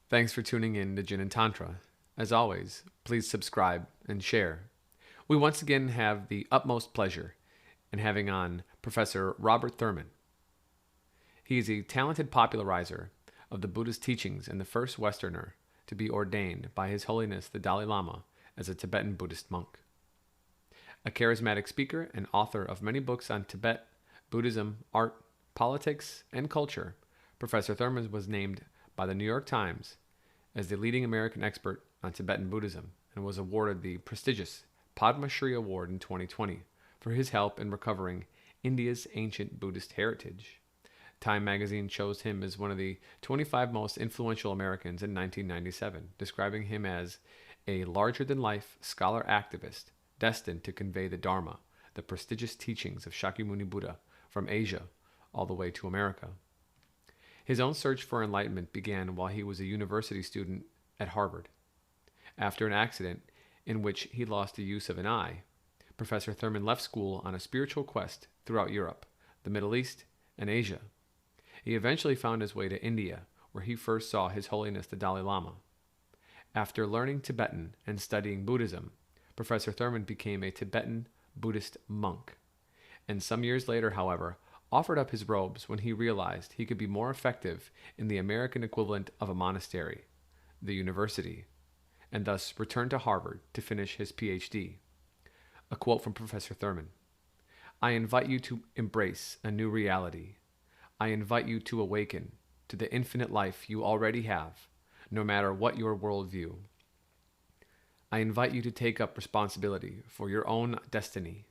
Thanks for tuning in to Gin and Tantra. As always, please subscribe and share. We once again have the utmost pleasure in having on Professor Robert Thurman. He is a talented popularizer of the Buddhist teachings and the first Westerner to be ordained by His Holiness the Dalai Lama as a Tibetan Buddhist monk. A charismatic speaker and author of many books on Tibet, Buddhism, art, politics, and culture, Professor Thurman was named by the New York Times as the leading American expert on Tibetan Buddhism and was awarded the prestigious Padma Shri Award in 2020 for his help in recovering India's ancient Buddhist heritage. Time magazine chose him as one of the 25 most influential Americans in 1997, describing him as a larger-than-life scholar activist destined to convey the Dharma, the prestigious teachings of Shakyamuni Buddha, from Asia all the way to America. His own search for enlightenment began while he was a university student at Harvard. After an accident in which he lost the use of an eye, Professor Thurman left school on a spiritual quest throughout Europe, the Middle East, and Asia. He eventually found his way to India, where he first saw His Holiness the Dalai Lama. After learning Tibetan and studying Buddhism, Professor Thurman became a Tibetan Buddhist monk, and some years later, however, offered up his robes when he realized he could be more effective in the American equivalent of a monastery, the university, and thus returned to Harvard to finish his PhD. A quote from Professor Thurman: "I invite you to embrace a new reality. I invite you to awaken to the infinite life you already have, no matter what your worldview. I invite you to take up responsibility for your own destiny.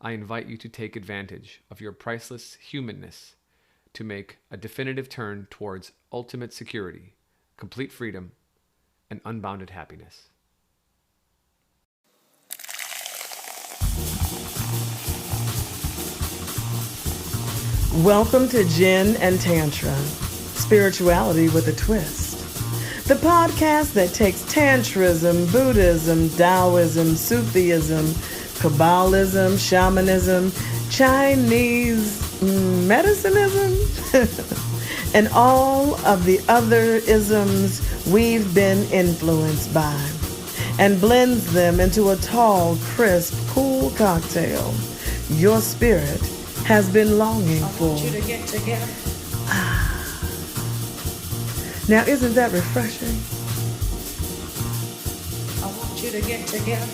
I invite you to take advantage of your priceless humanness to make a definitive turn towards ultimate security, complete freedom, and unbounded happiness." Welcome to Gin and Tantra, spirituality with a twist. The podcast that takes Tantrism, Buddhism, Taoism, Sufism, Kabbalism, Shamanism, Chinese medicinism, and all of the other isms we've been influenced by, and blends them into a tall, crisp, cool cocktail your spirit has been longing for. I want you to get together. Now, isn't that refreshing? I want you to get together.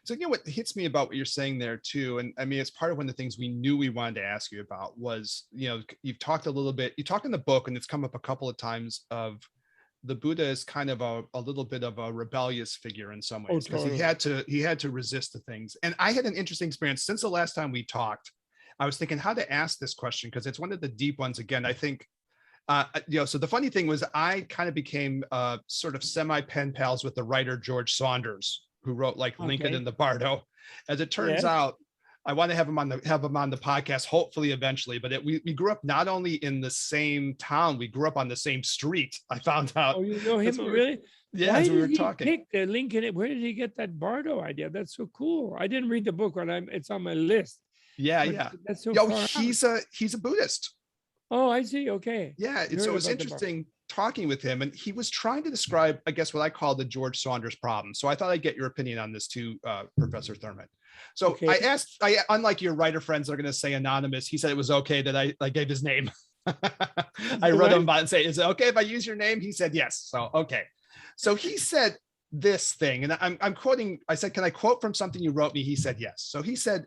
So, what hits me about what you're saying there too, and I mean, it's part of one of the things we knew we wanted to ask you about was, you've talked a little bit, you talk in the book, and it's come up a couple of times, of the Buddha is kind of a little bit of a rebellious figure in some ways, because he had to resist the things. And I had an interesting experience since the last time we talked. I was thinking how to ask this question, because it's one of the deep ones. Again, I think, so the funny thing was I kind of became sort of semi-pen pals with the writer George Saunders, who wrote like Lincoln and the Bardo. As it turns out, I want to have him on the podcast, hopefully eventually. But we grew up not only in the same town, we grew up on the same street. I found out. Oh, you know him really? Yeah, as we were talking. Pick the Lincoln. Where did he get that Bardo idea? That's so cool. I didn't read the book, but it's on my list. Yeah, but yeah. That's so he's a Buddhist. Oh, I see. Okay. Yeah, so it was interesting talking with him, and he was trying to describe, I guess, what I call the George Saunders problem. So I thought I'd get your opinion on this too, Professor Thurman. So I asked, unlike your writer friends that are going to say anonymous, he said it was okay that I gave his name. I wrote him about it and say, is it okay if I use your name? He said yes. So okay. So he said this thing, and I'm quoting. I said, can I quote from something you wrote me? He said yes. So he said,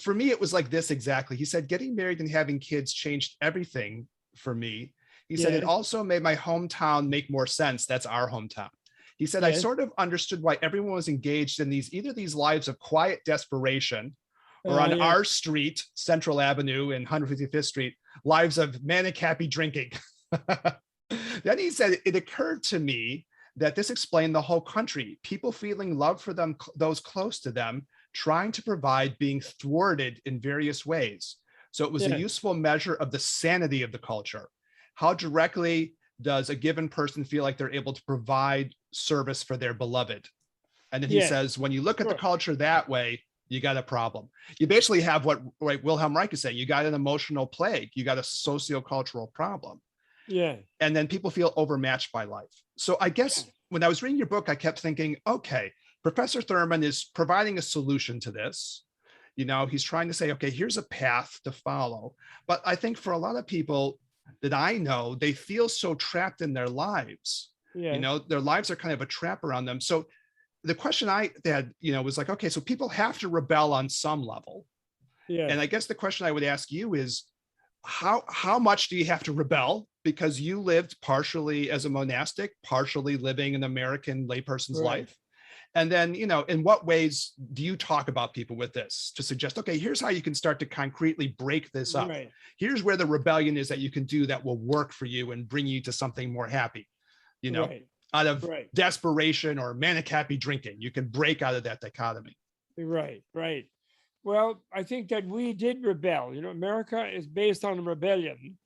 for me, it was like this exactly. He said, getting married and having kids changed everything for me. He said, it also made my hometown make more sense. That's our hometown. He said, I sort of understood why everyone was engaged in either these lives of quiet desperation, or on our street, Central Avenue and 155th Street, lives of manic happy drinking. Then he said, it occurred to me that this explained the whole country, people feeling love for them, those close to them, trying to provide, being thwarted in various ways. So it was a useful measure of the sanity of the culture. How directly does a given person feel like they're able to provide service for their beloved? And then he says, when you look at the culture that way, you got a problem. You basically have what Wilhelm Reich is saying. You got an emotional plague. You got a sociocultural problem. Yeah. And then people feel overmatched by life. So I guess when I was reading your book, I kept thinking, okay, Professor Thurman is providing a solution to this. You know, he's trying to say, okay, here's a path to follow. But I think for a lot of people that I know, they feel so trapped in their lives. Yeah. You know, their lives are kind of a trap around them. So the question I had, you know, was like, okay, so people have to rebel on some level. Yeah. And I guess the question I would ask you is, how much do you have to rebel? Because you lived partially as a monastic, partially living an American layperson's life. And then, you know, in what ways do you talk about people with this to suggest, okay, here's how you can start to concretely break this up. Right. Here's where the rebellion is that you can do that will work for you and bring you to something more happy, you know, out of desperation or manic happy drinking. You can break out of that dichotomy. Right. Well, I think that we did rebel. You know, America is based on rebellion.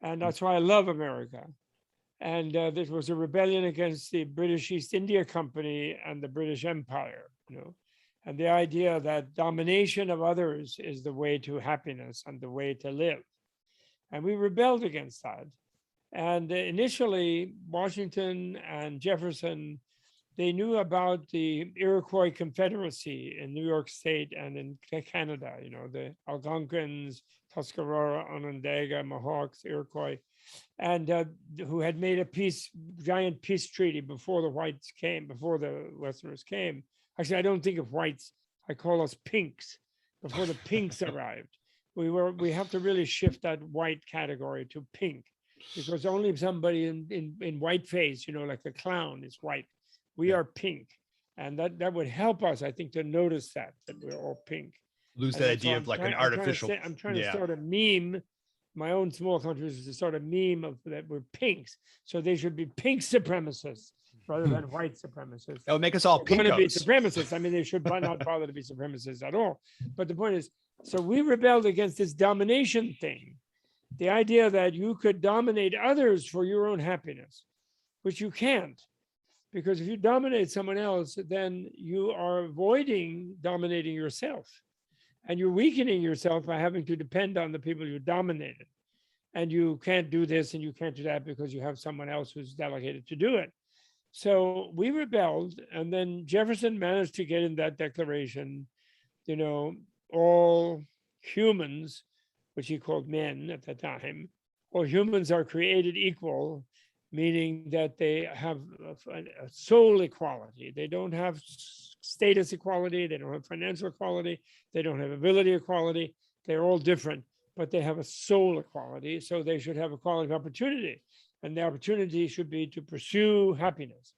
And that's why I love America. And this was a rebellion against the British East India Company and the British Empire, you know, and the idea that domination of others is the way to happiness and the way to live. And we rebelled against that. And initially, Washington and Jefferson, they knew about the Iroquois Confederacy in New York State and in Canada, you know, the Algonquins, Tuscarora, Onondaga, Mohawks, Iroquois, and who had made a giant peace treaty before the whites came, before the Westerners came. Actually, I don't think of whites. I call us pinks. Before the pinks arrived, we have to really shift that white category to pink, because only somebody in white face, you know, like a clown, is white. We are pink, and that would help us, I think, to notice that we're all pink. Lose that idea of like an artificial. I'm trying to start a meme. My own small country is to start a meme of that we're pinks, so they should be pink supremacists rather than white supremacists. That would make us all pinkos. Going to be pinkos. supremacists. I mean, they should not bother to be supremacists at all. But the point is, so we rebelled against this domination thing, the idea that you could dominate others for your own happiness, which you can't. Because if you dominate someone else, then you are avoiding dominating yourself. And you're weakening yourself by having to depend on the people you dominated. And you can't do this and you can't do that because you have someone else who's delegated to do it. So we rebelled, and then Jefferson managed to get in that declaration, you know, all humans, which he called men at the time, all humans are created equal, meaning that they have a soul equality. They don't have status equality. They don't have financial equality. They don't have ability equality. They're all different, but they have a soul equality. So they should have equality of opportunity. And the opportunity should be to pursue happiness.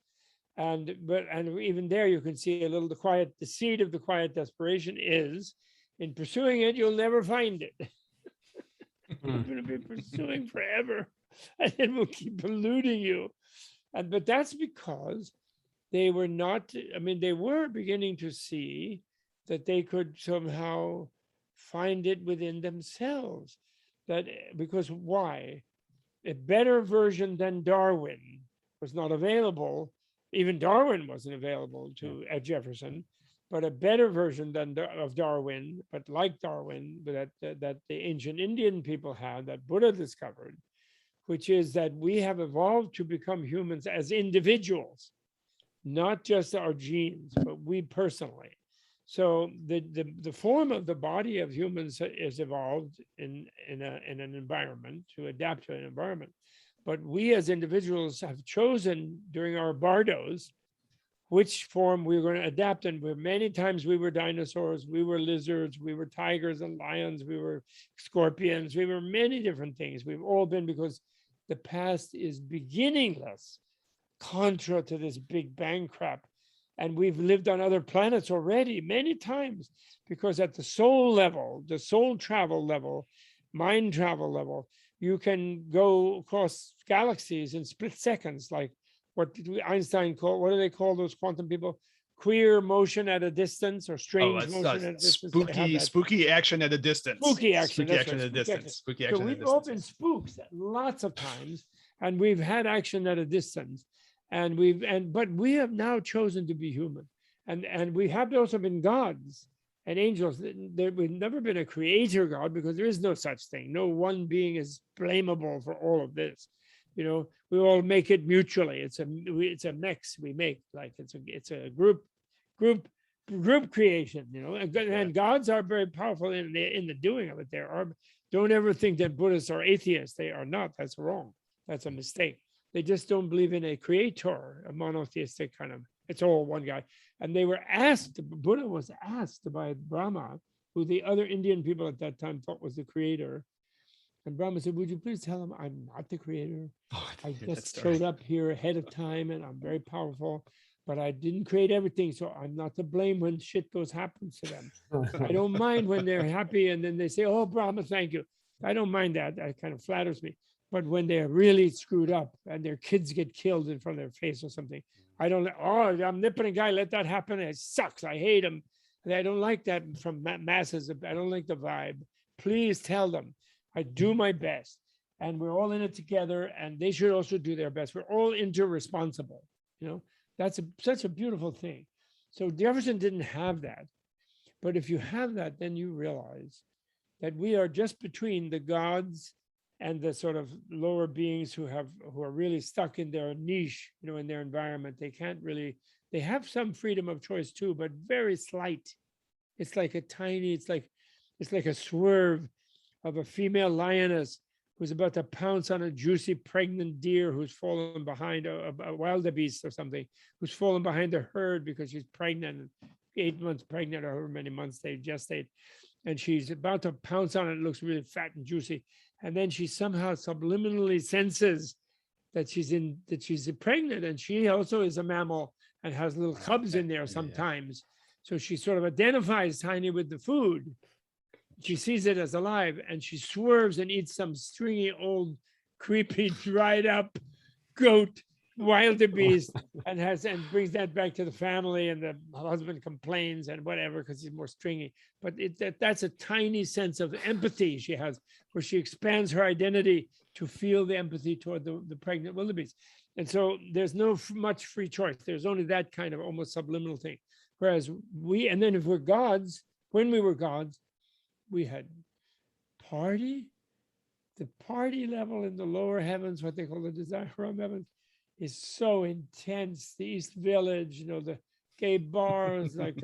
And even there, you can see a little the seed of the quiet desperation is in pursuing it, you'll never find it. You're going to be pursuing forever. And it will keep eluding you. But that's because they were not, I mean, they were beginning to see that they could somehow find it within themselves. Because why? A better version than Darwin was not available. Even Darwin wasn't available at Jefferson, but a better version of Darwin, but like Darwin, that the ancient Indian people had, that Buddha discovered, which is that we have evolved to become humans as individuals, not just our genes, but we personally. So the form of the body of humans is evolved in an environment to adapt to an environment. But we as individuals have chosen during our bardos which form we were going to adapt. And many times we were dinosaurs, we were lizards, we were tigers and lions, we were scorpions, we were many different things. We've all been, because the past is beginningless, contra to this Big Bang crap. And we've lived on other planets already many times, because at the soul level, the soul travel level, mind travel level, you can go across galaxies in split seconds, like what did Einstein call, what do they call those quantum people? Queer motion at a distance, or strange motion at a distance. Spooky action at a distance. Spooky action at a distance. So we've all been spooks lots of times, and we've had action at a distance, but we have now chosen to be human, and we have also been gods, and angels. There we've never been a creator God, because there is no such thing. No one being is blamable for all of this. We all make it mutually. It's a mix we make. Like it's a group creation. And gods are very powerful in the doing of it. Don't ever think that Buddhists are atheists. They are not. That's wrong. That's a mistake. They just don't believe in a creator, a monotheistic kind of. It's all one guy. And they were asked. Buddha was asked by Brahma, who the other Indian people at that time thought was the creator. And Brahma said, "Would you please tell him I'm not the creator? I just showed up here ahead of time, and I'm very powerful, but I didn't create everything, so I'm not to blame when shit happens to them. I don't mind when they're happy and then they say, 'Oh, Brahma, thank you.' I don't mind that. That kind of flatters me. But when they're really screwed up and their kids get killed in front of their face or something, I don't. Oh, the omnipotent guy let that happen. It sucks. I hate him. And I don't like that from masses. I don't like the vibe. Please tell them I do my best, and we're all in it together, and they should also do their best. We're all interresponsible. That's such a beautiful thing. So Jefferson didn't have that. But if you have that, then you realize that we are just between the gods and the sort of lower beings who are really stuck in their niche, in their environment. They have some freedom of choice too, but very slight. It's like it's like a swerve of a female lioness who's about to pounce on a juicy pregnant deer who's fallen behind a wildebeest or something, who's fallen behind the herd because she's pregnant, 8 months pregnant, or however many months they gestate. And she's about to pounce on it. It looks really fat and juicy. And then she somehow subliminally senses that she's pregnant, and she also is a mammal and has little cubs in there sometimes. So she sort of identifies Tiny with the food. She sees it as alive, and she swerves and eats some stringy, old, creepy, dried up goat wildebeest and brings that back to the family, and the husband complains and whatever because he's more stringy. But that's a tiny sense of empathy she has, where she expands her identity to feel the empathy toward the pregnant wildebeest. And so there's no much free choice. There's only that kind of almost subliminal thing. Whereas and then if we're gods, when we were gods, we had the party level in the lower heavens, what they call the desire heavens, is so intense. The East Village, the gay bars, like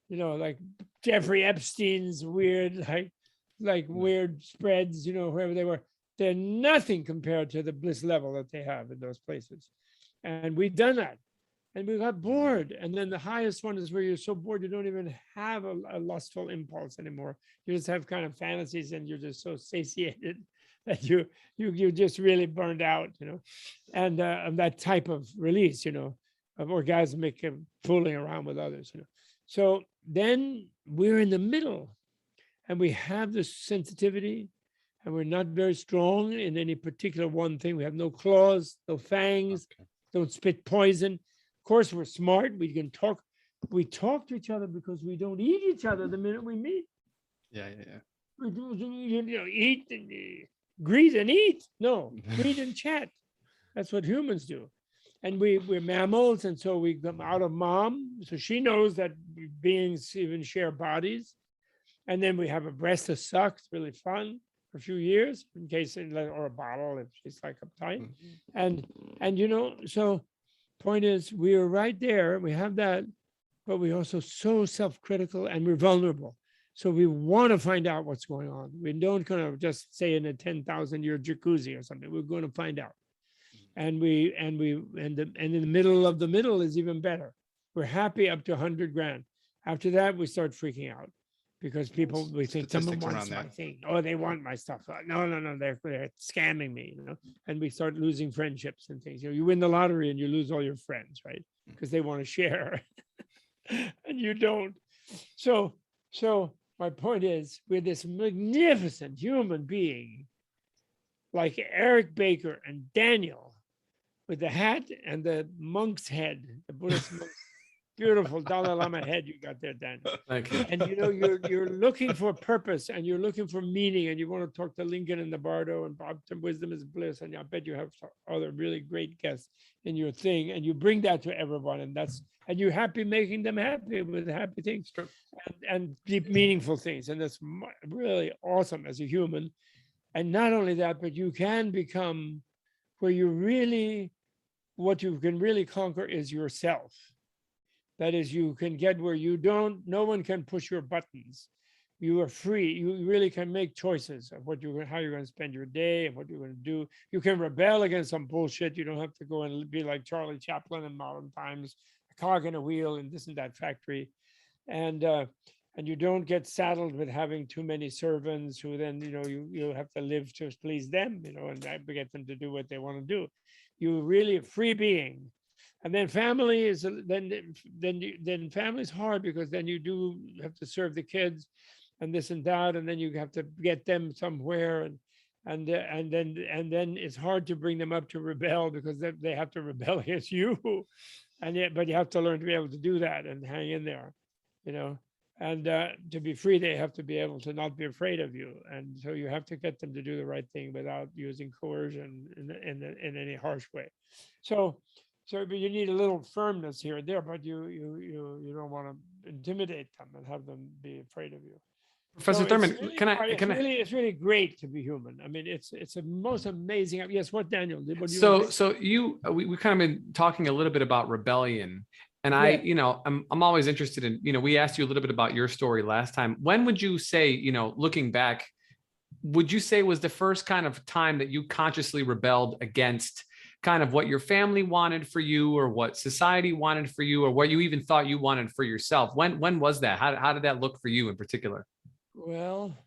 like Jeffrey Epstein's weird, like weird spreads, wherever they were, they're nothing compared to the bliss level that they have in those places. And we've done that. And we got bored. And then the highest one is where you're so bored you don't even have a lustful impulse anymore. You just have kind of fantasies, and you're just so satiated that you just really burned out, and that type of release, of orgasmic fooling around with others, So then we're in the middle, and we have this sensitivity, and we're not very strong in any particular one thing. We have no claws, no fangs, don't spit poison. Of course, we're smart. We can talk. We talk to each other because we don't eat each other the minute we meet. Yeah. We do, eat and greet and eat. No, greet and chat. That's what humans do. And we're mammals, and so we come out of mom. So she knows that beings even share bodies. And then we have a breast to suck. It's really fun for a few years, in case, or a bottle if she's like uptight. And so point is, we are right there. We have that, but we're also so self-critical, and we're vulnerable. So we want to find out what's going on. We don't kind of just say in a 10,000-year jacuzzi or something. We're going to find out. And in the middle of the middle is even better. We're happy up to 100 grand. After that, we start freaking out because we think someone wants my thing. Oh, they want my stuff. No, they're scamming me, And we start losing friendships and things. You win the lottery and you lose all your friends, right? Because they want to share, and you don't. So my point is, we're this magnificent human being, like Eric Baker and Daniel, with the hat and the monk's head, the Buddhist monk, beautiful Dalai Lama head you got there, Daniel. Thank you. And you're looking for purpose and you're looking for meaning, and you want to talk to Lincoln and the Bardo and Bob to Wisdom is Bliss, and I bet you have other really great guests in your thing, and you bring that to everyone, and you're happy making them happy with happy things and deep meaningful things, and that's really awesome as a human. And not only that, but you can become where you really, what you can really conquer is yourself. That is, you can get where no one can push your buttons. You are free. You really can make choices of how you're going to spend your day and what you're going to do. You can rebel against some bullshit. You don't have to go and be like Charlie Chaplin in modern times, a cog in a wheel in this and that factory. And you don't get saddled with having too many servants who then, you have to live to please them, and get them to do what they want to do. You're really a free being. And then family is then family's hard, because then you do have to serve the kids and this and that, and then you have to get them somewhere, and then it's hard to bring them up to rebel, because they have to rebel against you, but you have to learn to be able to do that and hang in there, and to be free, they have to be able to not be afraid of you, and so you have to get them to do the right thing without using coercion in any harsh way. So but you need a little firmness here and there, but you don't want to intimidate them and have them be afraid of you. Professor So Thurman, it's really, can I? it's really great to be human. I mean, it's a most amazing. Yes, what, Daniel? What do you So want to say? we kind of been talking a little bit about rebellion, and Yeah. I'm always interested in, we asked you a little bit about your story last time. When would you say, looking back, would you say was the first kind of time that you consciously rebelled against kind of what your family wanted for you, or what society wanted for you, or what you even thought you wanted for yourself? When was that? How did that look for you in particular? Well,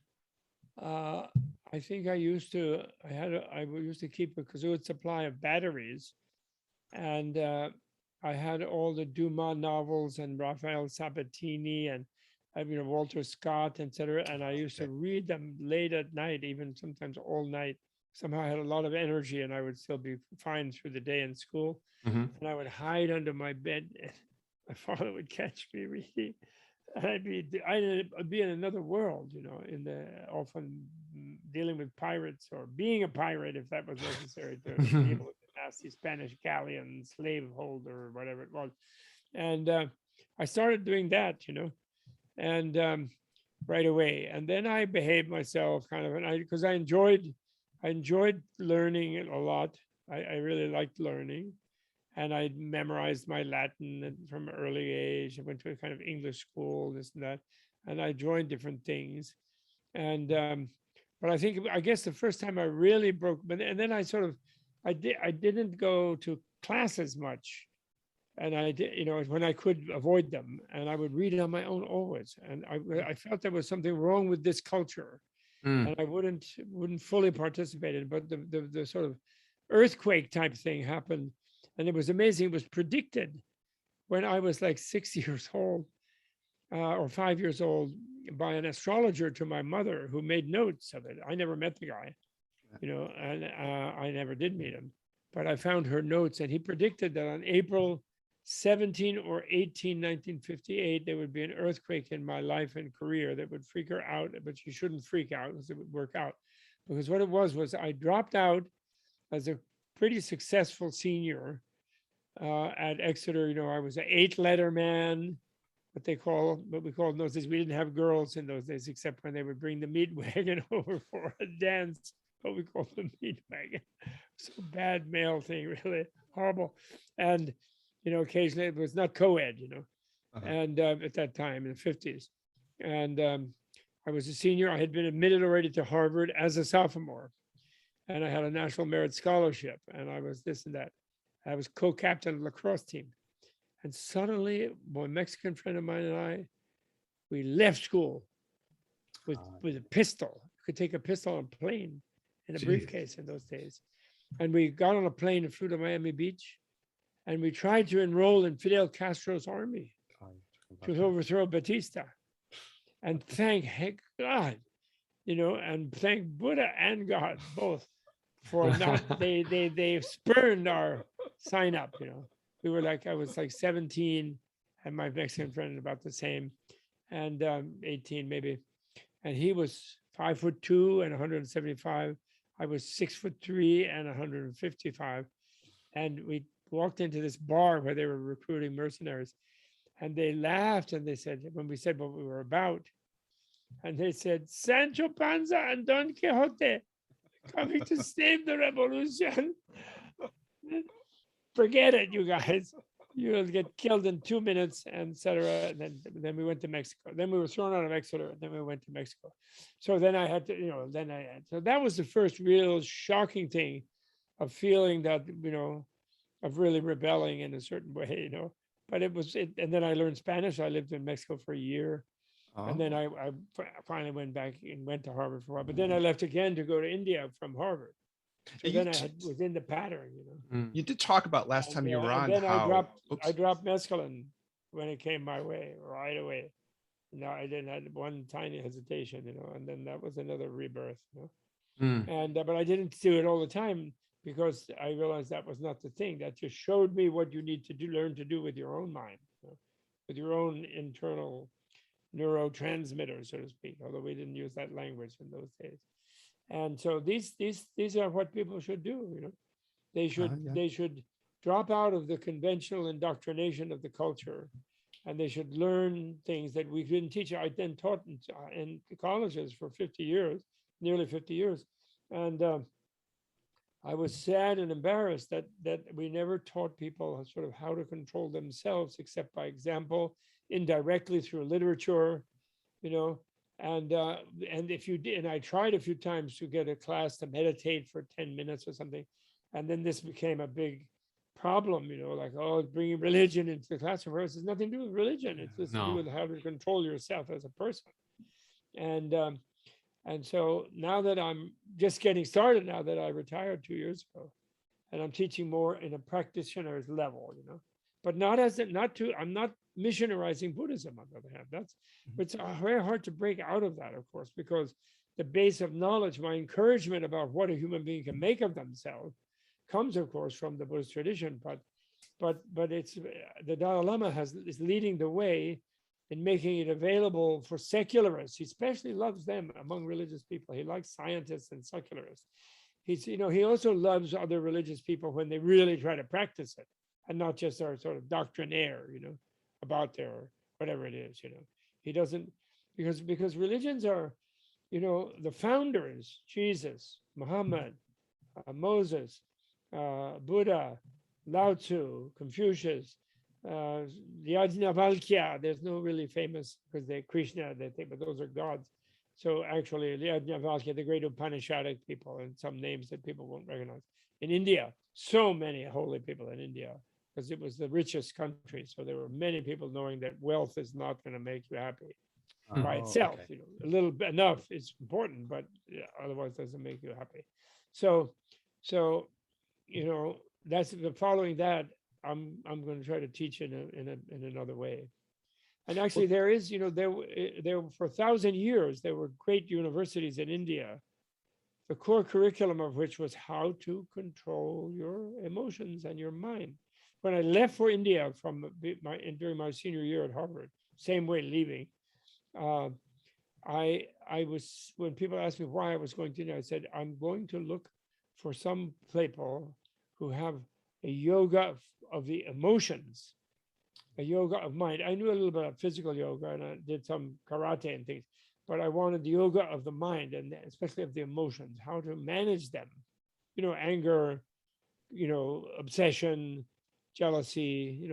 I think I used to keep a Kazoo supply of batteries, and I had all the Dumas novels and Raphael Sabatini and Walter Scott, etc. And I used to read them late at night, even sometimes all night. Somehow I had a lot of energy, and I would still be fine through the day in school. Mm-hmm. And I would hide under my bed. My father would catch me reading. I'd be in another world, often dealing with pirates, or being a pirate if that was necessary, to be able to nasty Spanish galleon slaveholder or whatever it was. And I started doing that, and right away. And then I behaved myself kind of, and because I enjoyed learning a lot. I really liked learning. And I memorized my Latin from an early age. I went to a kind of English school, this and that, and I joined different things. And but I guess the first time I really broke, and then I didn't go to classes much, and I did, when I could avoid them, and I would read on my own always. And I felt there was something wrong with this culture, and I wouldn't fully participate in it. But the sort of earthquake type thing happened. And it was amazing. It was predicted when I was like 6 years old or 5 years old by an astrologer to my mother, who made notes of it. I never met the guy, and I never did meet him. But I found her notes, and he predicted that on April 17 or 18, 1958, there would be an earthquake in my life and career that would freak her out, but she shouldn't freak out because it would work out. Because what it was I dropped out as a pretty successful senior at Exeter. I was an 8-letter man, what we called in those days. We didn't have girls in those days, except when they would bring the meat wagon over for a dance, what we called the meat wagon. So bad male thing, really horrible. And, occasionally it was not co-ed, and at that time in the 50s. And I was a senior. I had been admitted already to Harvard as a sophomore. And I had a National Merit Scholarship, and I was this and that. I was co-captain of the lacrosse team. And suddenly, my Mexican friend of mine and I, we left school with a pistol. You could take a pistol on a plane in a briefcase in those days. And we got on a plane and flew to Miami Beach, and we tried to enroll in Fidel Castro's army to overthrow Batista. And thank God, and thank Buddha and God both for not, they spurned our sign up. We were I was like 17, and my Mexican friend about the same, and 18 maybe. And he was 5'2" and 175. I was 6'3" and 155. And we walked into this bar where they were recruiting mercenaries, and they laughed and they said, when we said what we were about, and they said, Sancho Panza and Don Quixote coming to save the revolution. Forget it, you guys. You'll get killed in 2 minutes, and etc. And then we went to Mexico. Then we were thrown out of Exeter. And then we went to Mexico. So then I had to, so that was the first real shocking thing of feeling that, of really rebelling in a certain way. But and then I learned Spanish. I lived in Mexico for a year. And then I finally went back and went to Harvard for a while. But then I left again to go to India from Harvard. So then I was in the pattern, You did talk about last time you were on then how I dropped mescaline when it came my way, right away. No, I didn't have one tiny hesitation, and then that was another rebirth. And but I didn't do it all the time, because I realized that was not the thing. That just showed me what you need to learn to do with your own mind, with your own internal neurotransmitters, so to speak, although we didn't use that language in those days. And so these are what people should do. They should drop out of the conventional indoctrination of the culture, and they should learn things that we didn't teach. I then taught in colleges for 50 years, nearly 50 years. And I was sad and embarrassed that we never taught people sort of how to control themselves, except by example, indirectly through literature, and if you did, and I tried a few times to get a class to meditate for 10 minutes or something, and then this became a big problem, like, bringing religion into the classroom. It has nothing to do with religion. It's just to do with how to control yourself as a person. And so now that I'm just getting started, now that I retired 2 years ago, and I'm teaching more in a practitioner's level, but I'm not missionarizing Buddhism, on the other hand. It's very hard to break out of that, of course, because the base of knowledge, my encouragement about what a human being can make of themselves, comes, of course, from the Buddhist tradition. But it's the Dalai Lama is leading the way in making it available for secularists. He especially loves them among religious people. He likes scientists and secularists. He also loves other religious people when they really try to practice it, and not just are sort of doctrinaire, about their whatever it is, He doesn't, because religions are, the founders, Jesus, Muhammad, Moses, Buddha, Lao Tzu, Confucius, the Yajnavalkya. There's no really famous, because they're Krishna, they think, but those are gods. So actually, the Yajnavalkya, the great Upanishadic people, and some names that people won't recognize. In India, so many holy people in India, because it was the richest country. So there were many people knowing that wealth is not going to make you happy by itself. Okay. A little bit enough is important, but otherwise doesn't make you happy. So that's the following that I'm going to try to teach in another way. And actually, there is, there for 1,000 years there were great universities in India, the core curriculum of which was how to control your emotions and your mind. When I left for India during my senior year at Harvard, same way leaving, I was, when people asked me why I was going to India, I said, I'm going to look for some people who have a yoga of the emotions, a yoga of mind. I knew a little bit of physical yoga, and I did some karate and things, but I wanted the yoga of the mind, and especially of the emotions, how to manage them, anger, obsession, jealousy,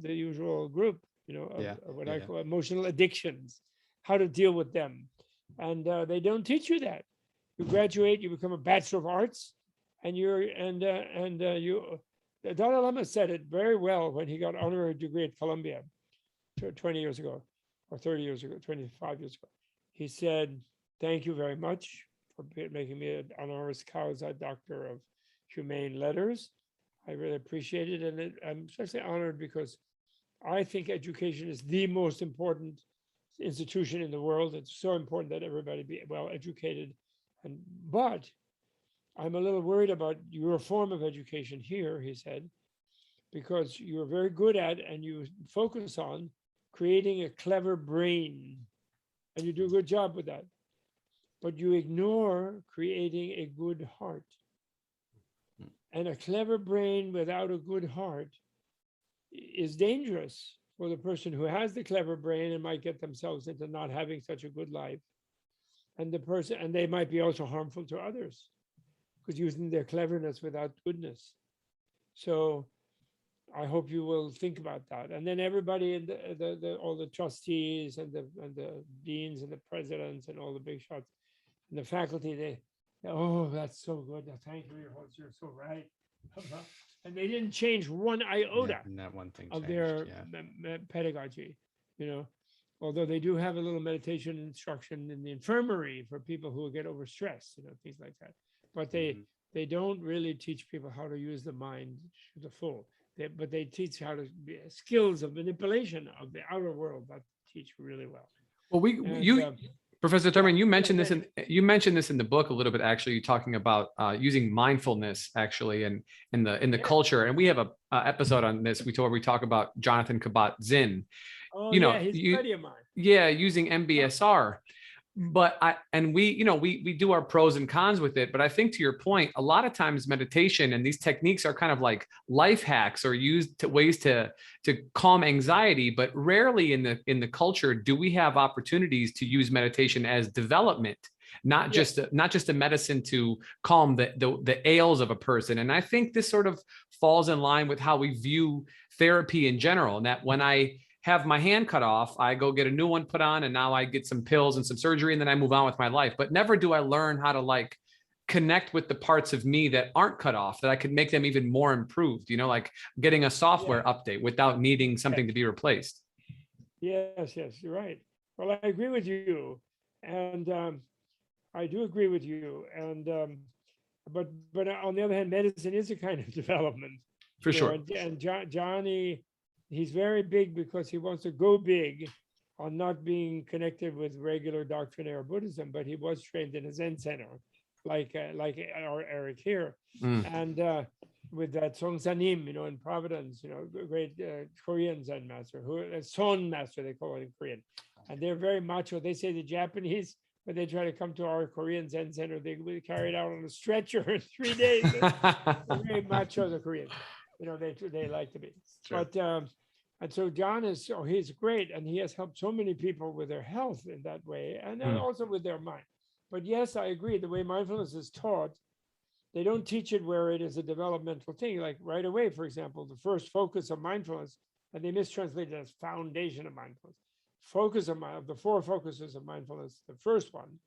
the usual group, of what I call emotional addictions, how to deal with them. And they don't teach you that. You graduate, you become a Bachelor of Arts, and the Dalai Lama said it very well when he got honorary degree at Columbia 20 years ago, or 30 years ago, 25 years ago. He said, thank you very much for making me an honoris causa doctor of humane letters. I really appreciate it. And I'm especially honored because I think education is the most important institution in the world. It's so important that everybody be well educated. But I'm a little worried about your form of education here, he said, because you're very good at and you focus on creating a clever brain, and you do a good job with that. But you ignore creating a good heart. And a clever brain without a good heart is dangerous for the person who has the clever brain and might get themselves into not having such a good life. And they might be also harmful to others because using their cleverness without goodness. So I hope you will think about that. And then everybody in all the trustees and the deans and the presidents and all the big shots and the faculty, oh, that's so good. Thank you, you're so right. And they didn't change one iota not one thing of changed, their pedagogy, although they do have a little meditation instruction in the infirmary for people who get overstressed, things like that. But they don't really teach people how to use the mind to the full. But they teach how to be skills of manipulation of the outer world that teach really well. Well, Professor Thurman, you mentioned this in the book a little bit. Actually, you're talking about using mindfulness actually in the culture, and we have a episode on this. We talk about Jonathan Kabat-Zinn. Oh, he's a buddy of mine. Yeah, using MBSR. But we do our pros and cons with it. But I think to your point, a lot of times meditation and these techniques are kind of like life hacks or used ways to calm anxiety. But rarely in the culture do we have opportunities to use meditation as development, not just a medicine to calm the ails of a person. And I think this sort of falls in line with how we view therapy in general. And that when I have my hand cut off, I go get a new one put on, and now I get some pills and some surgery, and then I move on with my life. But never do I learn how to connect with the parts of me that aren't cut off, that I could make them even more improved, like getting a software update without needing something to be replaced. Yes, you're right. Well, I agree with you. And I do agree with you. And but on the other hand, medicine is a kind of development. For sure. And Johnny, he's very big because he wants to go big on not being connected with regular doctrinaire Buddhism, but he was trained in a Zen center, like our Eric here, and with that Song Sanim, in Providence, great Korean Zen master, Son master they call it in Korean, and they're very macho. They say the Japanese, when they try to come to our Korean Zen center, they will be carried out on a stretcher in 3 days. They're very macho, the Koreans. They like to be. Sure. But and so John he's great, and he has helped so many people with their health in that way, and also with their mind. But yes, I agree. The way mindfulness is taught, they don't teach it where it is a developmental thing. Like right away, for example, the first focus of mindfulness, and they mistranslate it as foundation of mindfulness. Of the 4 focuses of mindfulness, the first one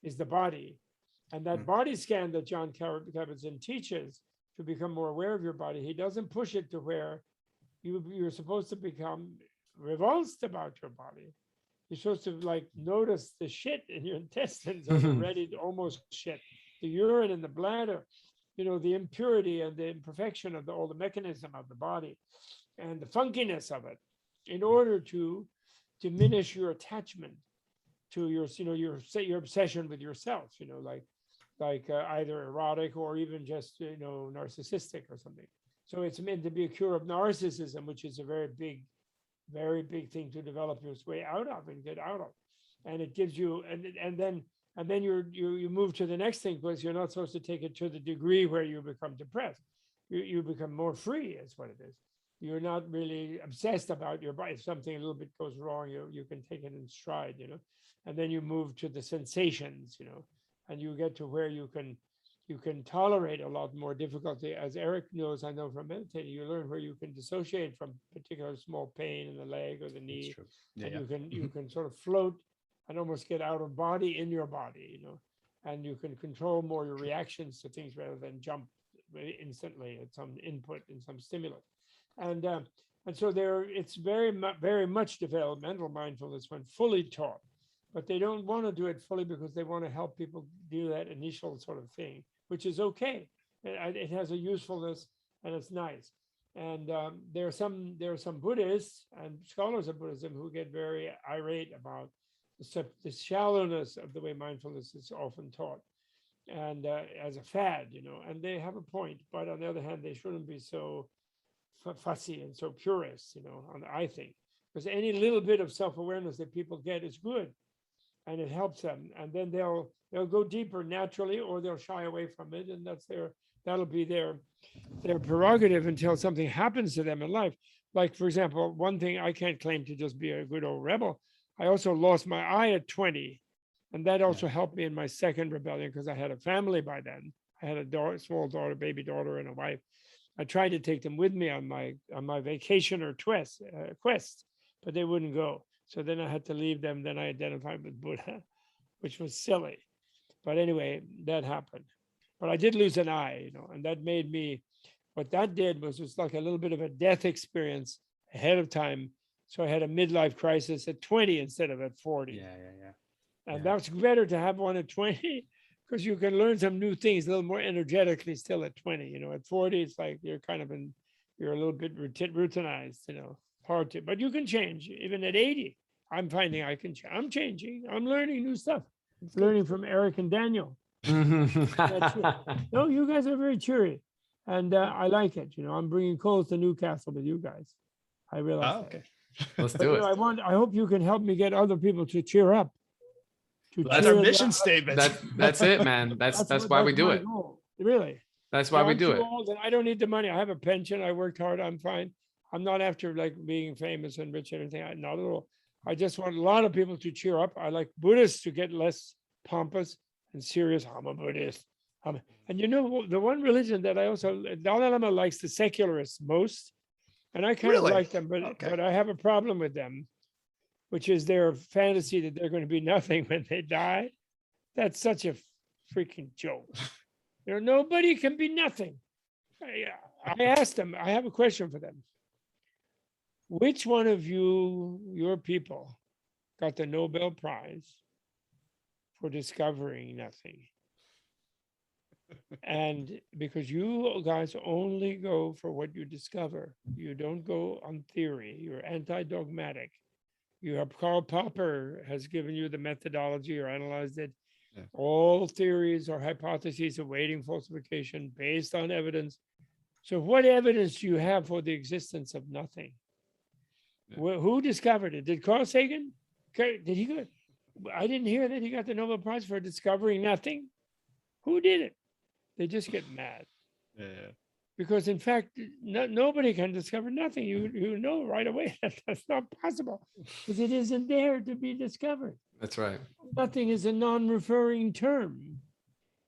is the body, and that body scan that John Kabat-Zinn teaches to become more aware of your body. He doesn't push it to where you're supposed to become revulsed about your body. You're supposed to notice the shit in your intestines, or the ready to almost shit, the urine in the bladder, the impurity and the imperfection of all the mechanism of the body and the funkiness of it, in order to diminish your attachment to your obsession with yourself, either erotic or even just narcissistic or something. So it's meant to be a cure of narcissism, which is a very big thing to develop your way out of and get out of. And it gives you, and then you move to the next thing, because you're not supposed to take it to the degree where you become depressed. You become more free, is what it is. You're not really obsessed about your body. If something a little bit goes wrong, you can take it in stride, and then you move to the sensations, and you get to where you can tolerate a lot more difficulty. As Eric knows, I know from meditating, you learn where you can dissociate from particular small pain in the leg or the knee. And you can sort of float and almost get out of body in your body, and you can control more your reactions to things rather than jump instantly at some input and some stimulus. And so it's very much developmental mindfulness when fully taught, but they don't want to do it fully because they want to help people do that initial sort of thing, which is okay. It has a usefulness and it's nice. And there are some Buddhists and scholars of Buddhism who get very irate about the shallowness of the way mindfulness is often taught, and as a fad, and they have a point. But on the other hand, they shouldn't be so fussy and so purist, I think, because any little bit of self-awareness that people get is good, and it helps them, and then they'll go deeper naturally, or they'll shy away from it, and that'll be their prerogative until something happens to them in life. Like, for example, one thing, I can't claim to just be a good old rebel. I also lost my eye at 20, and that also helped me in my second rebellion, because I had a family by then. I had a small daughter, baby daughter, and a wife. I tried to take them with me on my vacation or quest, but they wouldn't go. So then I had to leave them. Then I identified with Buddha, which was silly. But anyway, that happened. But I did lose an eye, and that made me, what that did was like a little bit of a death experience ahead of time. So I had a midlife crisis at 20 instead of at 40. Yeah. And that's better to have one at 20, because you can learn some new things a little more energetically still at 20. At 40, it's like you're you're a little bit routinized, hard to, but you can change. Even at 80, I'm finding I can change. I'm changing. I'm learning new stuff. Learning from Eric and Daniel. No, you guys are very cheery, and I like it. I'm bringing coals to Newcastle with you guys. I realize. Oh, okay. Let's But, do it. I hope you can help me get other people to cheer up. That's our mission statement. That's it, man. That's why we do it. Goal. Really. That's why we I'm do too it. old and I don't need the money. I have a pension. I worked hard. I'm fine. I'm not after like being famous and rich or anything. Not at all. I just want a lot of people to cheer up. I like Buddhists to get less pompous and serious. I'm a Buddhist. And the one religion that I also, Dalai Lama likes the secularists most. And I kind of like them, but I have a problem with them, which is their fantasy that they're going to be nothing when they die. That's such a freaking joke. Nobody can be nothing. I asked them, I have a question for them. Which one of your people, got the Nobel Prize for discovering nothing? And because you guys only go for what you discover, you don't go on theory, you're anti-dogmatic. Karl Popper has given you the methodology or analyzed it. Yeah. All theories or hypotheses awaiting falsification based on evidence. So what evidence do you have for the existence of nothing? Yeah. Who discovered it? Did Carl Sagan? Did he go? I didn't hear that he got the Nobel Prize for discovering nothing. Who did it? They just get mad. Yeah. Because in fact, nobody can discover nothing. You know right away that that's not possible because it isn't there to be discovered. That's right. Nothing is a non-referring term.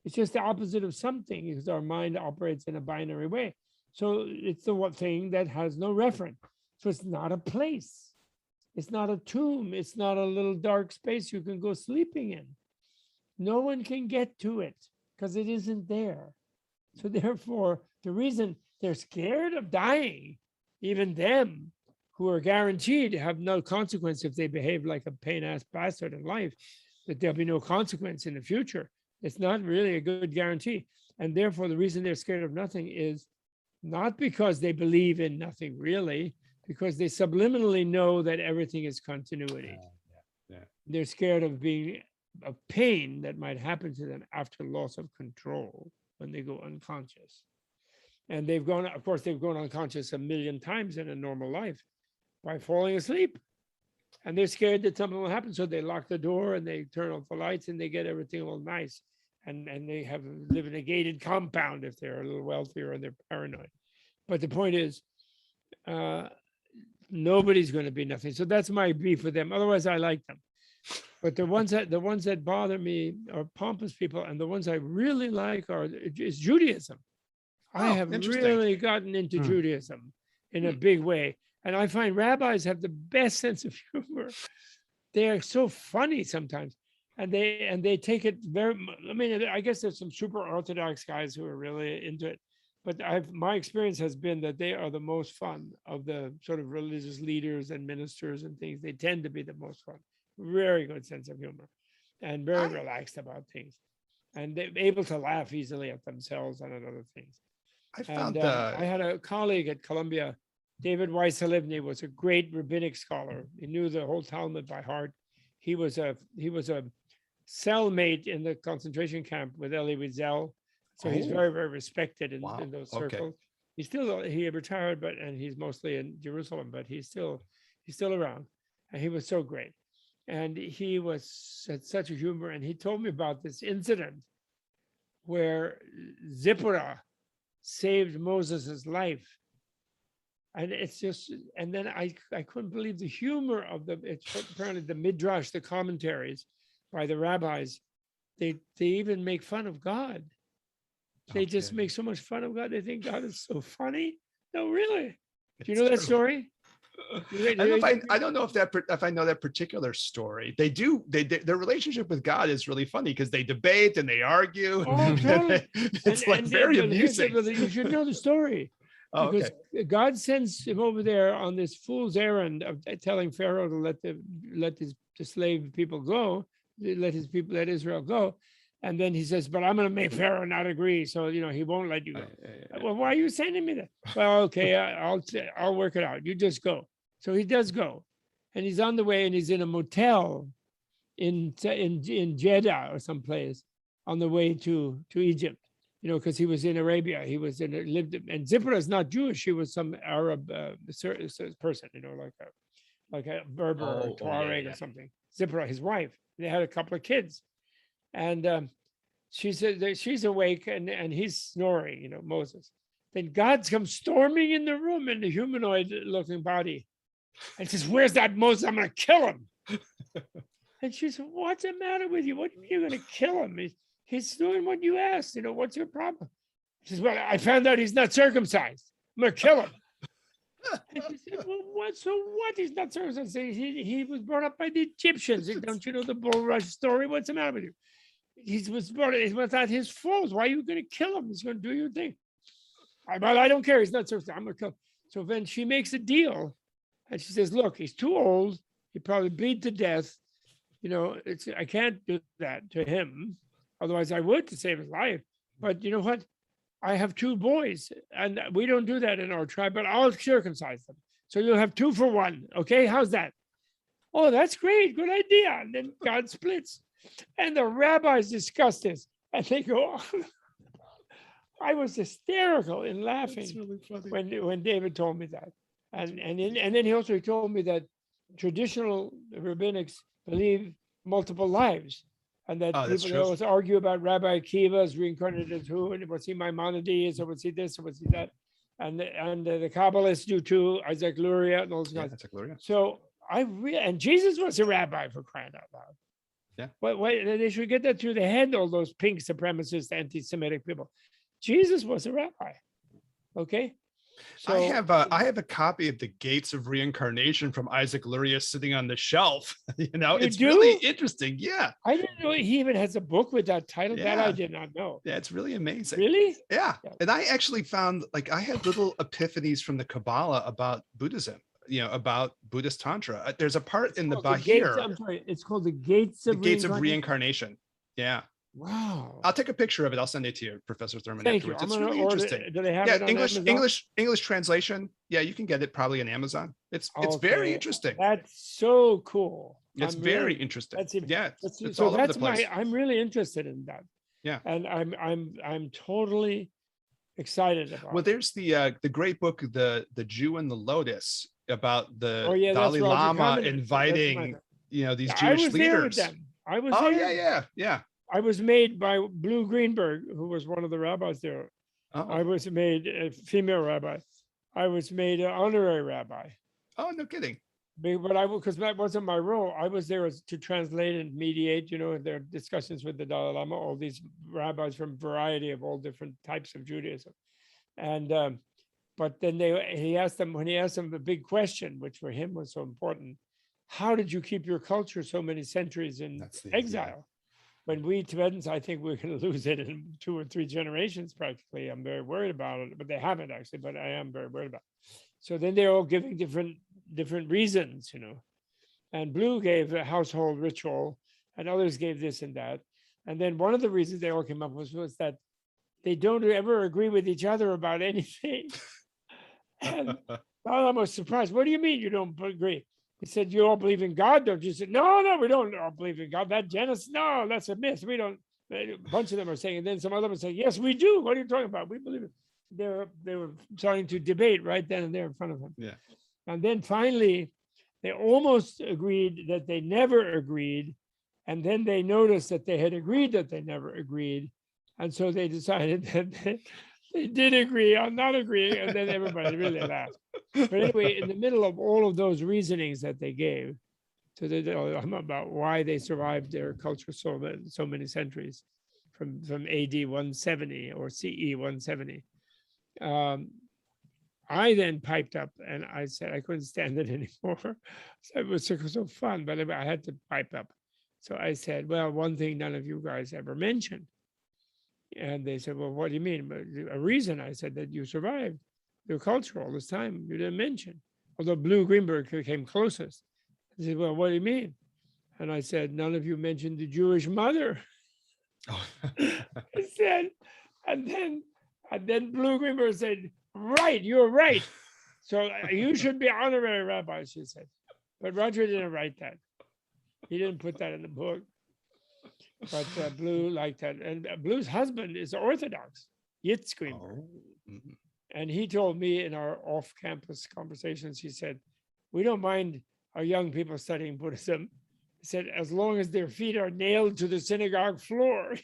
It's just the opposite of something because our mind operates in a binary way. So it's the one thing that has no reference. So it's not a place. It's not a tomb. It's not a little dark space you can go sleeping in. No one can get to it because it isn't there. So therefore, the reason they're scared of dying, even them who are guaranteed to have no consequence if they behave like a pain-ass bastard in life, that there'll be no consequence in the future. It's not really a good guarantee. And therefore, the reason they're scared of nothing is not because they believe in nothing really, because they subliminally know that everything is continuity. They're scared of pain that might happen to them after loss of control when they go unconscious. And they've gone unconscious 1 million times in a normal life by falling asleep. And they're scared that something will happen. So they lock the door and they turn off the lights and they get everything all nice. And they live in a gated compound if they're a little wealthier and they're paranoid. But the point is, nobody's going to be nothing. So that's my beef with them. Otherwise, I like them. But the ones that bother me are pompous people, and the ones I really like is Judaism. I have really gotten into Judaism in a big way, and I find rabbis have the best sense of humor. They are so funny sometimes, and they take it very. I mean, I guess there's some super orthodox guys who are really into it, but my experience has been that they are the most fun of the sort of religious leaders and ministers and things. They tend to be the most fun. Very good sense of humor and very relaxed about things, and they're able to laugh easily at themselves and at other things. I had a colleague at Columbia, David Weiss-Halivni, was a great rabbinic scholar. He knew the whole Talmud by heart. He was a cellmate in the concentration camp with Elie Wiesel, so he's very, very respected in those circles. he retired, and he's mostly in Jerusalem, but he's still around, and he was so great, and he had such a humor, and he told me about this incident where Zipporah saved Moses's life. And it's just, and then I couldn't believe the humor of it's apparently the midrash, the commentaries by the rabbis, they even make fun of God. They just make so much fun of God. They think God is so funny. No, really. Do you know that story? I don't know if I know that particular story. Their relationship with God is really funny because they debate and they argue. Oh, totally. It's very amusing. You should know the story. Oh, because God sends him over there on this fool's errand of telling Pharaoh to let the slave people go, let Israel go. And then he says, but I'm going to make Pharaoh not agree. So, he won't let you go. Well, why are you sending me that? Well, okay, I'll work it out. You just go. So he does go. And he's on the way, and he's in a motel in Jeddah or someplace on the way to Egypt. Because he was in Arabia, lived, and Zipporah is not Jewish. She was some Arab person, like a Berber or Tuareg or something. Zipporah, his wife. They had a couple of kids, and she said that she's awake and he's snoring. Moses. Then God comes storming in the room in the humanoid-looking body, and says, "Where's that Moses? I'm going to kill him." And she said, "What's the matter with you? What do you mean you're going to kill him? He's doing what you asked. What's your problem?" She says, "Well, I found out he's not circumcised. I'm going to kill him." And she said, "Well, what? So what? He's not circumcised. He was brought up by the Egyptians. Don't you know the bulrush story? What's the matter with you? It was not his fault. Why are you going to kill him? He's going to do your thing." "Well, I don't care. He's not circumcised. I'm going to kill him." So then she makes a deal. And she says, "Look, he's too old. He'd probably bleed to death. I can't do that to him. Otherwise, I would to save his life. But you know what? I have 2 boys, and we don't do that in our tribe, but I'll circumcise them. So you'll have 2 for 1. Okay, how's that?" "Oh, that's great. Good idea." And then God splits. And the rabbis discuss this, and they go, oh. I was hysterical in laughing. That's really funny. When David told me that. And then he also told me that traditional rabbinics believe multiple lives. And that people always argue about Rabbi Akiva's reincarnated as who, and was he Maimonides, or was he this, or was he that? And the Kabbalists do too, Isaac Luria and all those guys. Isaac Luria. So and Jesus was a rabbi, for crying out loud. Yeah. Well, they should get that through the head, all those pink supremacist, anti-Semitic people. Jesus was a rabbi. Okay. So, I have a copy of The Gates of Reincarnation from Isaac Luria sitting on the shelf. It's really interesting. Yeah. I didn't know he even has a book with that title. Yeah. That I did not know. Yeah, it's really amazing. Really? Yeah. And I actually found, I had little epiphanies from the Kabbalah about Buddhism, about Buddhist Tantra. There's a part in the Bahir. I'm sorry, it's called The Gates of Reincarnation. Yeah. Wow. I'll take a picture of it. I'll send it to you, Professor Thurman. Thank you. It's really interesting. Do they have it on English translation. Yeah, you can get it probably on Amazon. It's very interesting. That's so cool. It's very interesting. It's all over the place. I'm really interested in that. Yeah. And I'm totally excited about Well, there's the great book, the Jew and the Lotus, about the Dalai Roger Lama Cummings. inviting these Jewish leaders. There with them. I was there. Yeah. I was made by Blue Greenberg, who was one of the rabbis there. I was made a female rabbi. I was made an honorary rabbi. Oh, no kidding. But because that wasn't my role. I was there to translate and mediate, their discussions with the Dalai Lama, all these rabbis from variety of all different types of Judaism. And but then when he asked them the big question, which for him was so important, how did you keep your culture so many centuries in exile? When we Tibetans, I think we're going to lose it in 2 or 3 generations, practically. I'm very worried about it, but they haven't actually, but I am very worried about it. So then they're all giving different reasons, and Blue gave a household ritual and others gave this and that. And then one of the reasons they all came up with was that they don't ever agree with each other about anything. And I was surprised. What do you mean you don't agree? He said, "You all believe in God, don't you?" He said, no, we don't all believe in God. That Genesis, no, that's a myth. We don't. A bunch of them are saying, and then some of them are saying, "Yes, we do. What are you talking about? We believe it." they were starting to debate right then and there in front of him. Yeah. And then finally, they almost agreed that they never agreed. And then they noticed that they had agreed that they never agreed. And so they decided that they did agree on not agreeing. And then everybody really laughed. But anyway, in the middle of all of those reasonings that they gave to the about why they survived their culture so many centuries from AD 170 or CE 170, I then piped up and I said I couldn't stand it anymore. So it was so fun, but I had to pipe up. So I said, well, one thing none of you guys ever mentioned. And they said, well, what do you mean? A reason. I said that you survived your culture all this time. You didn't mention. Although Blue Greenberg came closest. He said, well, what do you mean? And I said, none of you mentioned the Jewish mother. Oh. He said, and then Blue Greenberg said, right, you're right. So you should be honorary rabbi, she said. But Roger didn't write that. He didn't put that in the book. But Blue liked that. And Blue's husband is Orthodox, Yitz Greenberg. Oh. Mm-hmm. And he told me in our off-campus conversations, he said, we don't mind our young people studying Buddhism. He said, as long as their feet are nailed to the synagogue floor.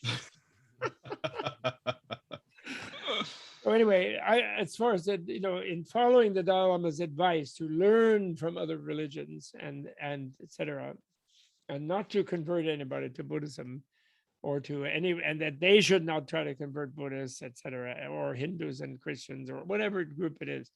So anyway, as far as that, in following the Dalai Lama's advice to learn from other religions and et cetera, and not to convert anybody to Buddhism or to any, and that they should not try to convert Buddhists, et cetera, or Hindus and Christians or whatever group it is.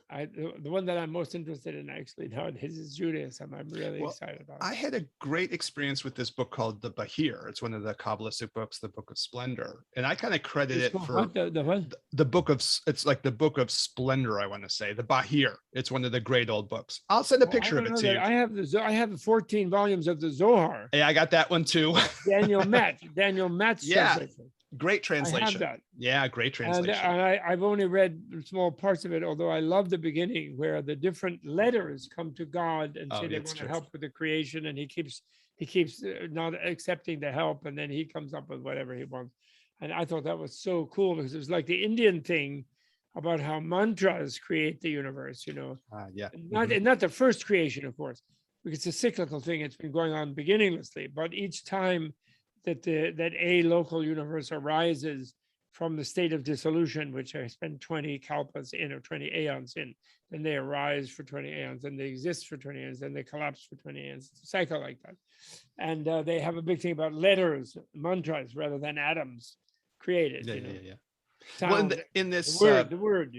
The one that I'm most interested in actually nowadays is Judaism. I'm really excited about it. I had a great experience with this book called The Bahir. It's one of the Kabbalistic books, the Book of Splendor. And I kind of credit it for what? The book of, it's like the Book of Splendor, I want to say, the Bahir. It's one of the great old books. I'll send a picture of it to you. I have 14 volumes of the Zohar. Yeah, I got that one too. Daniel Matt's translation. Great translation. I have that. Yeah, great translation. And I've only read small parts of it, although I love the beginning where the different letters come to God and say they want to help with the creation, and he keeps not accepting the help, and then he comes up with whatever he wants. And I thought that was so cool because it was like the Indian thing about how mantras create the universe, Yeah. Not the first creation, of course, because it's a cyclical thing. It's been going on beginninglessly, but each time that a local universe arises from the state of dissolution, which I spent 20 kalpas in, or 20 aeons in, then they arise for 20 aeons, and they exist for 20 aeons, then they collapse for 20 aeons. It's a cycle like that. And they have a big thing about letters, mantras, rather than atoms created. Yeah. Sound, well, in this the word.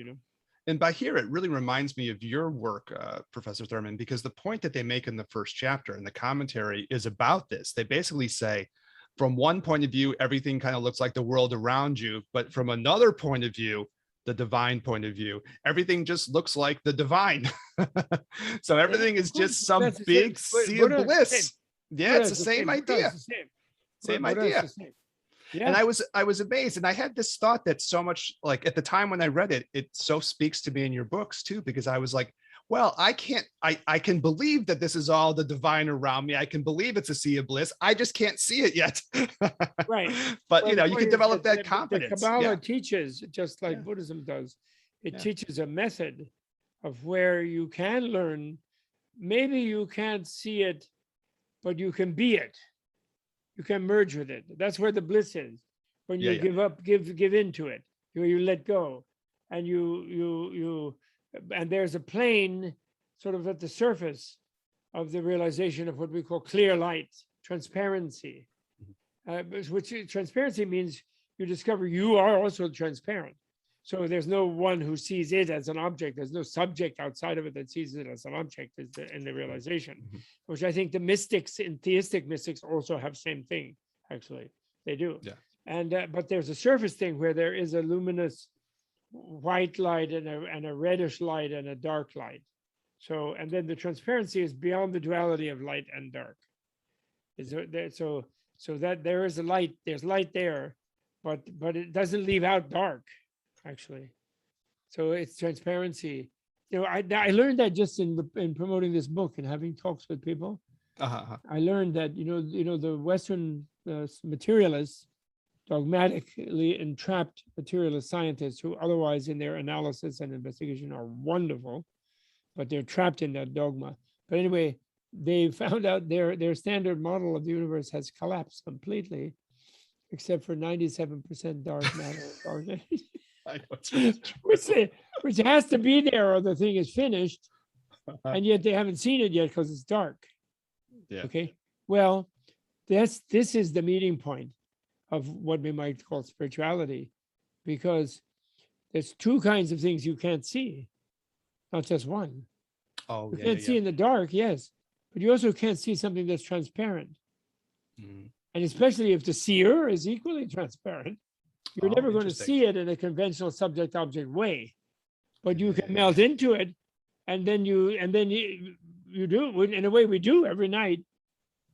And by here, it really reminds me of your work, Professor Thurman, because the point that they make in the first chapter in the commentary is about this. They basically say, from one point of view, everything kind of looks like the world around you, but from another point of view, the divine point of view, everything just looks like the divine. So everything is just some big sea of bliss. Yeah, it's the same idea. Same idea. Yeah. And I was amazed, and I had this thought that so much, like at the time when I read it, it so speaks to me in your books too, because I was like, well, I can believe that this is all the divine around me. I can believe it's a sea of bliss. I just can't see it yet. Right. But you can develop that confidence. The Kabbalah teaches, just like Buddhism does, it teaches a method of where you can learn. Maybe you can't see it, but you can be it. You can merge with it. That's where the bliss is. When you give into it, you let go, and and there's a plane sort of at the surface of the realization of what we call clear light, transparency, which transparency means you discover you are also transparent. So there's no one who sees it as an object. There's no subject outside of it that sees it as an object in the realization, which I think the mystics and theistic mystics also have same thing, actually. They do. Yeah. And but there's a surface thing where there is a luminous white light and a reddish light and a dark light. So, and then the transparency is beyond the duality of light and dark. So that there is a light, there's light there, but it doesn't leave out dark, actually. So it's transparency. I learned that just in promoting this book and having talks with people. I learned that the Western materialists dogmatically entrapped materialist scientists who otherwise in their analysis and investigation are wonderful, but they're trapped in that dogma. But anyway, they found out their standard model of the universe has collapsed completely, except for 97% dark matter. which has to be there or the thing is finished, and yet they haven't seen it yet because it's dark. Yeah. Okay. Well, this is the meeting point of what we might call spirituality, because there's two kinds of things you can't see, not just one. Oh, You yeah, can't see in the dark, yes, but you also can't see something that's transparent. Mm. And especially if the seer is equally transparent, you're never going to see it in a conventional subject-object way, but you can melt into it, and then you do, in a way we do every night.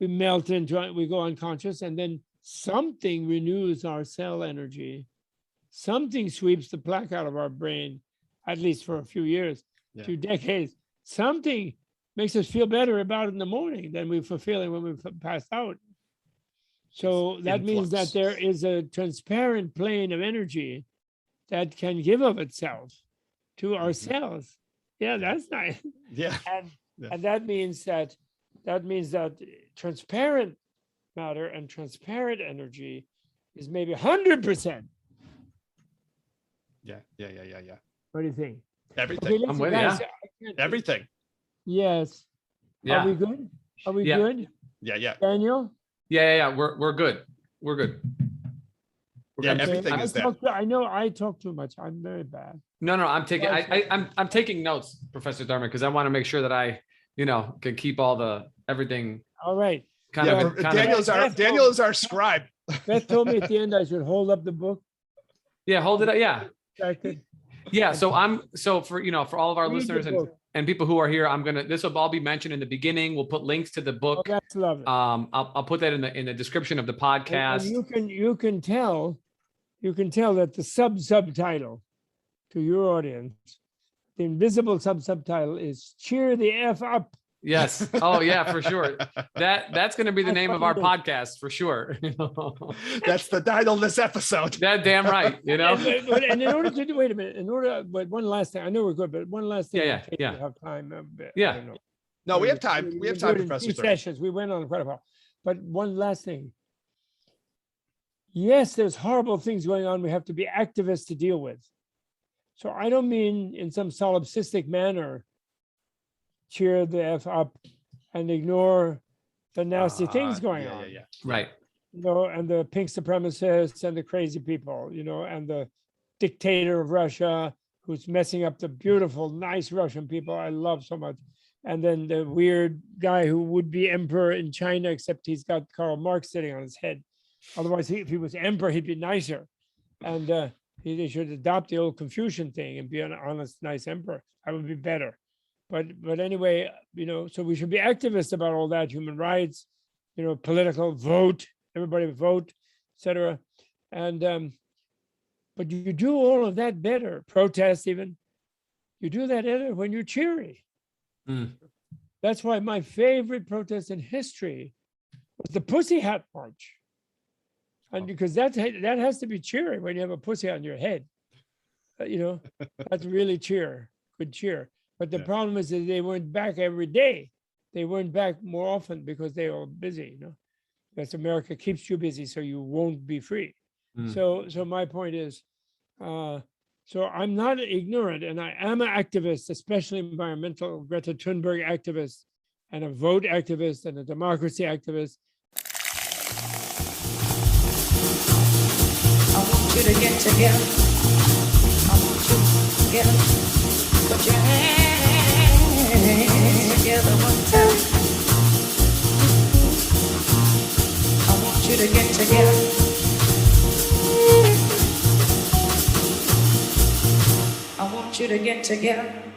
We melt into it, we go unconscious, and then something renews our cell energy. Something sweeps the plaque out of our brain, at least for a few years, few decades. Something makes us feel better about it in the morning than we feel feeling when we passed out. So that means that there is a transparent plane of energy that can give of itself to ourselves. Yeah, that's nice. Yeah. And that means that transparent matter and transparent energy is maybe 100%. Yeah. What do you think? Everything. Okay, I'm with guys, you. Everything. Yes. Yeah. Are we good? Are we Yeah. good? Yeah. Daniel? Yeah. We're good. We're good. Yeah, Okay. everything is there. I know I talk too much. I'm very bad. No, I'm taking I'm taking notes, Professor Thurman, because I want to make sure that I, can keep everything All right. Daniel is our scribe. Beth told me at the end I should hold up the book. Yeah, hold it up. Yeah. Exactly. Yeah. So for all of our Read the listeners book. and people who are here, this will all be mentioned in the beginning. We'll put links to the book. Oh, that's lovely. I'll put that in the description of the podcast. And you can tell that the subtitle to your audience, the invisible subtitle is "Cheer the F Up." Yes. Oh yeah, for sure. That's going to be the name of our podcast for sure. That's the title of this episode. That damn right. And in order to wait a minute, but one last thing. I know we're good, but one last thing. Yeah. We have time. Yeah. I don't know. No, we have time. We have time, Professor. Sessions. We went on quite a while. But one last thing. Yes, there's horrible things going on. We have to be activists to deal with. So I don't mean in some solipsistic manner, cheer the F up and ignore the nasty things going on. Yeah. Right. And the pink supremacists and the crazy people, and the dictator of Russia who's messing up the beautiful, nice Russian people I love so much. And then the weird guy who would be emperor in China, except he's got Karl Marx sitting on his head. Otherwise, if he was emperor, he'd be nicer. And they should adopt the old Confucian thing and be an honest, nice emperor. That would be better. But anyway, so we should be activists about all that, human rights, political vote, everybody vote, etc. And but you do all of that better, protest even. You do that better when you're cheery. Mm. That's why my favorite protest in history was the Pussy Hat March. And because that has to be cheery when you have a pussy on your head. That's really good cheer. But the problem is that they weren't back every day. They weren't back more often because they were busy, Because America keeps you busy, so you won't be free. So my point is, so I'm not ignorant, and I am an activist, especially environmental Greta Thunberg activist, and a vote activist, and a democracy activist. I want you to get together. I want you to get put your hands together one time. I want you to get together. I want you to get together.